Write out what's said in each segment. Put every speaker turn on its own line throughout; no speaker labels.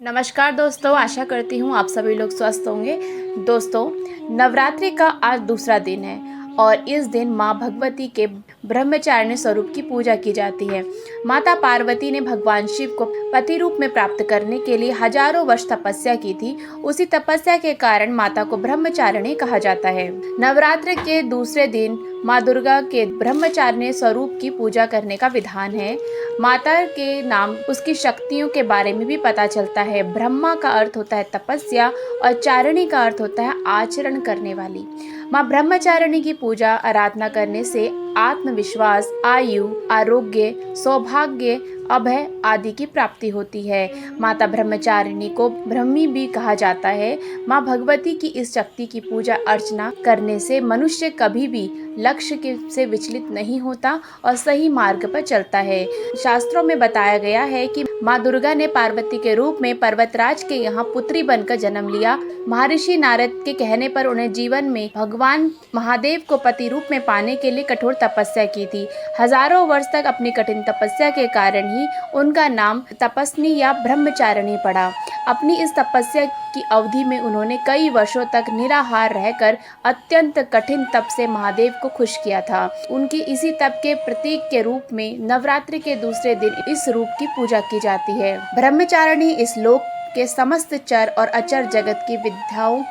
नमस्कार दोस्तों, आशा करती हूँ आप सभी लोग स्वस्थ होंगे। दोस्तों, नवरात्रि का आज दूसरा दिन है और इस दिन माँ भगवती के ब्रह्मचारिणी स्वरूप की पूजा की जाती है। माता पार्वती ने भगवान शिव को पति रूप में प्राप्त करने के लिए हजारों वर्ष तपस्या की थी। उसी तपस्या के कारण माता को ब्रह्मचारिणी कहा जाता है। नवरात्र के दूसरे दिन माँ दुर्गा के ब्रह्मचारिणी स्वरूप की पूजा करने का विधान है। माता के नाम उसकी शक्तियों के बारे में भी पता चलता है। ब्रह्मा का अर्थ होता है तपस्या और चारिणी का अर्थ होता है आचरण करने वाली। माँ ब्रह्मचारिणी की पूजा आराधना करने से आत्मविश्वास, आयु, आरोग्य, सौभाग्य, अभय आदि की प्राप्ति होती है। माता ब्रह्मचारिणी को ब्रह्मी भी कहा जाता है। माँ भगवती की इस शक्ति की पूजा अर्चना करने से मनुष्य कभी भी लक्ष्य से विचलित नहीं होता और सही मार्ग पर चलता है। शास्त्रों में बताया गया है कि माँ दुर्गा ने पार्वती के रूप में पर्वतराज के यहाँ पुत्री बनकर जन्म लिया। महर्षि नारद के कहने पर उन्हें जीवन में भगवान महादेव को पति रूप में पाने के लिए कठोर तपस्या की थी। हजारों वर्ष तक अपनी कठिन तपस्या के कारण ही उनका नाम तपस्नी या ब्रह्मचारिणी पड़ा। अपनी इस तपस्या की अवधि में उन्होंने कई वर्षों तक निराहार रहकर अत्यंत कठिन तप से महादेव को खुश किया था। उनकी इसी तप के प्रतीक के रूप में नवरात्रि के दूसरे दिन इस रूप की पूजा की जाती है। ब्रह्मचारिणी इस लोक के समस्त चर और अचर जगत की विद्याओं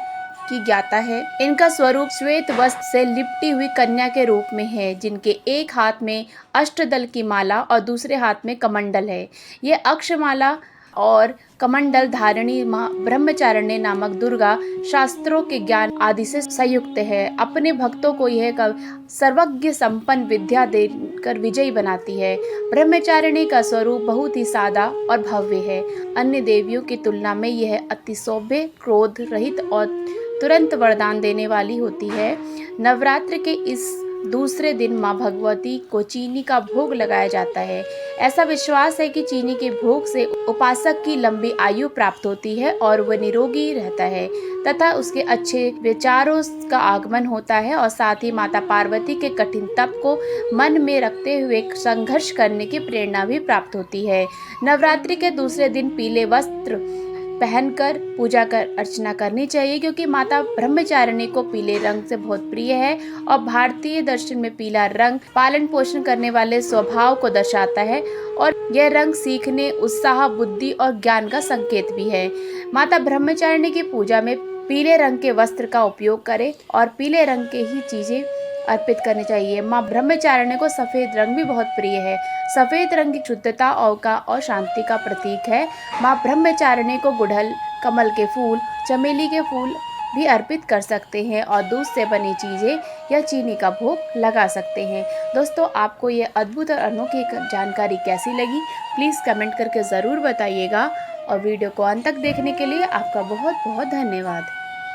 की ज्ञाता है। इनका स्वरूप श्वेत वस्त्र से लिपटी हुई कन्या के रूप में है, जिनके एक हाथ में अष्टदल की माला और दूसरे हाथ में कमंडल है। ये अक्षमाला और कमंडल धारिणी माँ ब्रह्मचारिणी नामक दुर्गा शास्त्रों के ज्ञान आदि से संयुक्त है। अपने भक्तों को यह सर्वज्ञ संपन्न विद्या देकर विजयी बनाती है। ब्रह्मचारिणी का स्वरूप बहुत ही सादा और भव्य है। अन्य देवियों की तुलना में यह अति सौम्य, क्रोध रहित और तुरंत वरदान देने वाली होती है। नवरात्र के इस दूसरे दिन माँ भगवती को चीनी का भोग लगाया जाता है। ऐसा विश्वास है कि चीनी के भोग से उपासक की लंबी आयु प्राप्त होती है और वह निरोगी रहता है तथा उसके अच्छे विचारों का आगमन होता है और साथ ही माता पार्वती के कठिन तप को मन में रखते हुए संघर्ष करने की प्रेरणा भी प्राप्त होती है। नवरात्रि के दूसरे दिन पीले वस्त्र पहनकर पूजा कर अर्चना करनी चाहिए, क्योंकि माता ब्रह्मचारिणी को पीले रंग से बहुत प्रिय है और भारतीय दर्शन में पीला रंग पालन पोषण करने वाले स्वभाव को दर्शाता है और यह रंग सीखने, उत्साह, बुद्धि और ज्ञान का संकेत भी है। माता ब्रह्मचारिणी की पूजा में पीले रंग के वस्त्र का उपयोग करें और पीले रंग के ही चीजें अर्पित करनी चाहिए। माँ ब्रह्मचारिणी को सफेद रंग भी बहुत प्रिय है। सफेद रंग की शुद्धता और शांति का प्रतीक है। माँ ब्रह्मचारिणी को गुड़हल, कमल के फूल, चमेली के फूल भी अर्पित कर सकते हैं और दूध से बनी चीजें या चीनी का भोग लगा सकते हैं। दोस्तों, आपको ये अद्भुत और अनोखी जानकारी कैसी लगी, प्लीज़ कमेंट करके ज़रूर बताइएगा और वीडियो को अंत तक देखने के लिए आपका बहुत बहुत धन्यवाद।